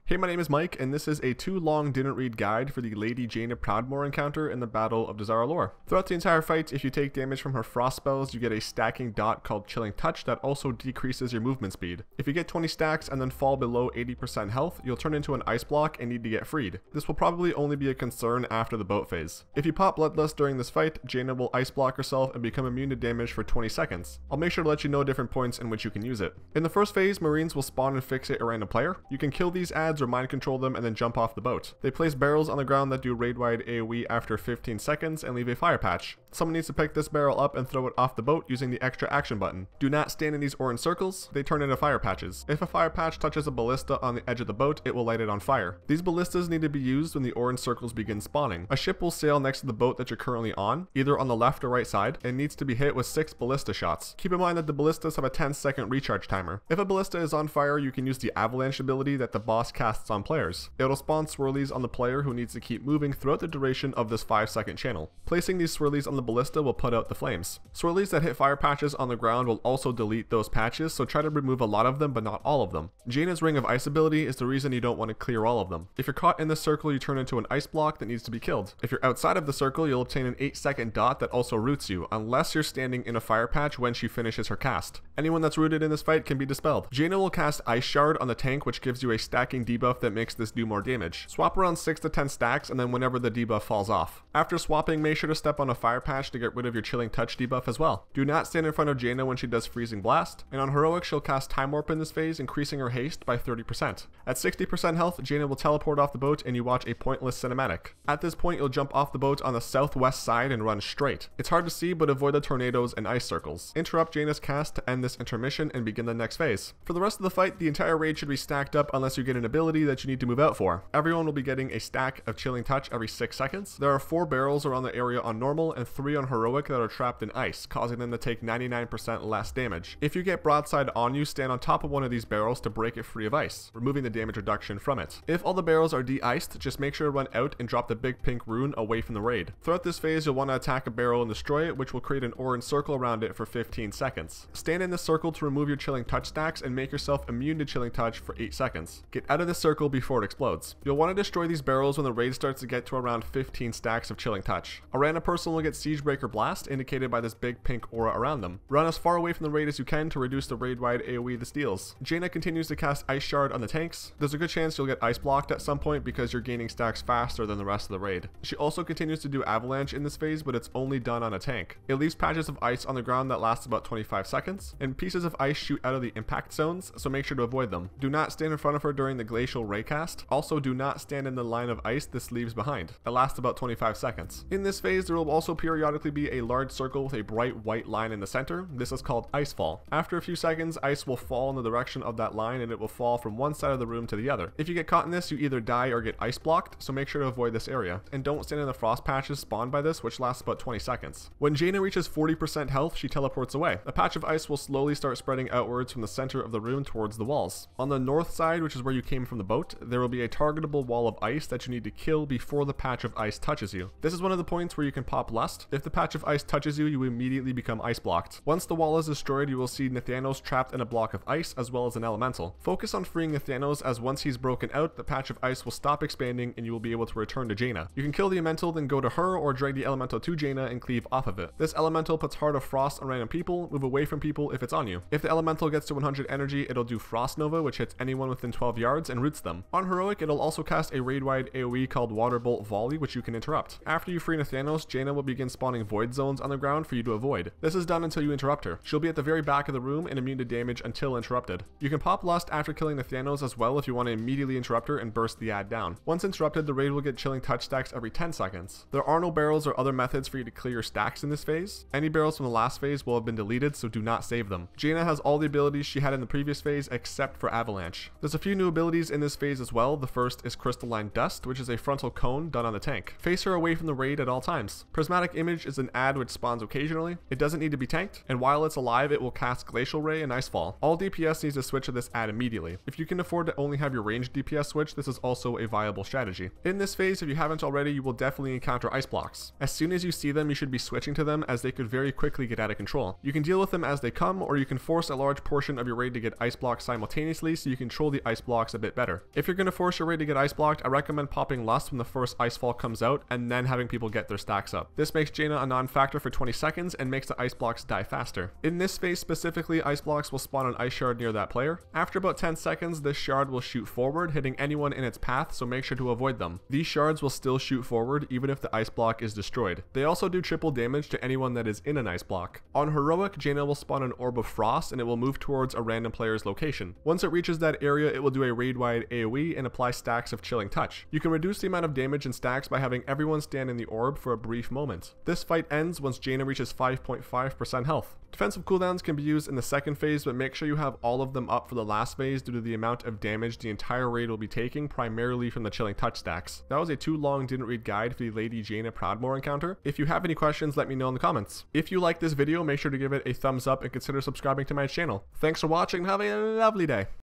Hey, my name is Mike, and this is a too long didn't read guide for the Lady Jaina Proudmoore encounter in the Battle of Dazar'alor. Throughout the entire fight, if you take damage from her frost spells, you get a stacking dot called Chilling Touch that also decreases your movement speed. If you get 20 stacks and then fall below 80% health, you'll turn into an ice block and need to get freed. This will probably only be a concern after the boat phase. If you pop Bloodlust during this fight, Jaina will ice block herself and become immune to damage for 20 seconds. I'll make sure to let you know different points in which you can use it. In the first phase, Marines will spawn and fixate a random player. You can kill these adds or mind control them and then jump off the boat. They place barrels on the ground that do raid-wide AoE after 15 seconds and leave a fire patch. Someone needs to pick this barrel up and throw it off the boat using the extra action button. Do not stand in these orange circles, they turn into fire patches. If a fire patch touches a ballista on the edge of the boat, it will light it on fire. These ballistas need to be used when the orange circles begin spawning. A ship will sail next to the boat that you're currently on, either on the left or right side, and needs to be hit with 6 ballista shots. Keep in mind that the ballistas have a 10-second recharge timer. If a ballista is on fire, you can use the avalanche ability that the boss casts on players. It'll spawn swirlies on the player who needs to keep moving throughout the duration of this 5-second channel. Placing these swirlies on the ballista will put out the flames. Swirlies that hit fire patches on the ground will also delete those patches, so try to remove a lot of them but not all of them. Jaina's Ring of Ice ability is the reason you don't want to clear all of them. If you're caught in the circle, you turn into an ice block that needs to be killed. If you're outside of the circle, you'll obtain an 8-second dot that also roots you, unless you're standing in a fire patch when she finishes her cast. Anyone that's rooted in this fight can be dispelled. Jaina will cast Ice Shard on the tank, which gives you a stacking debuff that makes this do more damage. Swap around 6 to 10 stacks and then whenever the debuff falls off. After swapping, make sure to step on a fire patch to get rid of your Chilling Touch debuff as well. Do not stand in front of Jaina when she does Freezing Blast, and on Heroic she'll cast Time Warp in this phase, increasing her haste by 30%. At 60% health, Jaina will teleport off the boat and you watch a pointless cinematic. At this point, you'll jump off the boat on the southwest side and run straight. It's hard to see, but avoid the tornadoes and ice circles. Interrupt Jaina's cast to end this intermission and begin the next phase. For the rest of the fight, the entire raid should be stacked up unless you get an ability that you need to move out for. Everyone will be getting a stack of Chilling Touch every 6 seconds. There are 4 barrels around the area on normal and 3 on heroic that are trapped in ice, causing them to take 99% less damage. If you get broadside on you, stand on top of one of these barrels to break it free of ice, removing the damage reduction from it. If all the barrels are de-iced, just make sure to run out and drop the big pink rune away from the raid. Throughout this phase, you'll want to attack a barrel and destroy it, which will create an orange circle around it for 15 seconds. Stand in this circle to remove your Chilling Touch stacks and make yourself immune to Chilling Touch for 8 seconds. Get out of this circle before it explodes. You'll want to destroy these barrels when the raid starts to get to around 15 stacks of Chilling Touch. A random person will get Siegebreaker Blast, indicated by this big pink aura around them. Run as far away from the raid as you can to reduce the raid-wide AoE this deals. Jaina continues to cast Ice Shard on the tanks. There's a good chance you'll get ice blocked at some point because you're gaining stacks faster than the rest of the raid. She also continues to do Avalanche in this phase, but it's only done on a tank. It leaves patches of ice on the ground that last about 25 seconds, and pieces of ice shoot out of the impact zones, so make sure to avoid them. Do not stand in front of her during the Glacial Ray cast. Also, do not stand in the line of ice this leaves behind. It lasts about 25 seconds. In this phase, there will also periodically be a large circle with a bright white line in the center. This is called Icefall. After a few seconds, ice will fall in the direction of that line and it will fall from one side of the room to the other. If you get caught in this, you either die or get ice blocked, so make sure to avoid this area. And don't stand in the frost patches spawned by this, which lasts about 20 seconds. When Jaina reaches 40% health, she teleports away. A patch of ice will slowly start spreading outwards from the center of the room towards the walls. On the north side, which is where you came from the boat, there will be a targetable wall of ice that you need to kill before the patch of ice touches you. This is one of the points where you can pop Lust. If the patch of ice touches you, you immediately become ice blocked. Once the wall is destroyed, you will see Nathanos trapped in a block of ice as well as an elemental. Focus on freeing Nathanos, as once he's broken out, the patch of ice will stop expanding and you will be able to return to Jaina. You can kill the elemental, then go to her, or drag the elemental to Jaina and cleave off of it. This elemental puts Heart of Frost on random people. Move away from people if it's on you. If the elemental gets to 100 energy, it'll do Frost Nova, which hits anyone within 12 yards and roots them. On heroic, it'll also cast a raid-wide AoE called Water Bolt Volley, which you can interrupt. After you free Nathanos, Jaina will begin spawning void zones on the ground for you to avoid. This is done until you interrupt her. She'll be at the very back of the room and immune to damage until interrupted. You can pop Lust after killing Nathanos as well if you want to immediately interrupt her and burst the ad down. Once interrupted, the raid will get Chilling Touch stacks every 10 seconds. There are no barrels or other methods for you to clear your stacks in this phase. Any barrels from the last phase will have been deleted, so do not save them. Jaina has all the abilities she had in the previous phase except for Avalanche. There's a few new abilities in this phase as well. The first is Crystalline Dust, which is a frontal cone done on the tank. Face her away from the raid at all times. Prismatic Image is an ad which spawns occasionally. It doesn't need to be tanked, and while it's alive, it will cast Glacial Ray and Icefall. All DPS needs to switch to this ad immediately. If you can afford to only have your ranged DPS switch, this is also a viable strategy. In this phase, if you haven't already, you will definitely encounter ice blocks. As soon as you see them, you should be switching to them, as they could very quickly get out of control. You can deal with them as they come, or you can force a large portion of your raid to get ice blocks simultaneously so you control the ice blocks a bit better. better. If you're going to force your raid to get ice blocked, I recommend popping Lust when the first Icefall comes out and then having people get their stacks up. This makes Jaina a non-factor for 20 seconds and makes the ice blocks die faster. In this phase specifically, ice blocks will spawn an ice shard near that player. After about 10 seconds, this shard will shoot forward, hitting anyone in its path, so make sure to avoid them. These shards will still shoot forward even if the ice block is destroyed. They also do triple damage to anyone that is in an ice block. On Heroic, Jaina will spawn an Orb of Frost and it will move towards a random player's location. Once it reaches that area, it will do a raid-wide AoE and apply stacks of Chilling Touch. You can reduce the amount of damage and stacks by having everyone stand in the orb for a brief moment. This fight ends once Jaina reaches 5.5% health. Defensive cooldowns can be used in the second phase, but make sure you have all of them up for the last phase due to the amount of damage the entire raid will be taking, primarily from the Chilling Touch stacks. That was a too long didn't read guide for the Lady Jaina Proudmoore encounter. If you have any questions, let me know in the comments. If you like this video, make sure to give it a thumbs up and consider subscribing to my channel. Thanks for watching and have a lovely day.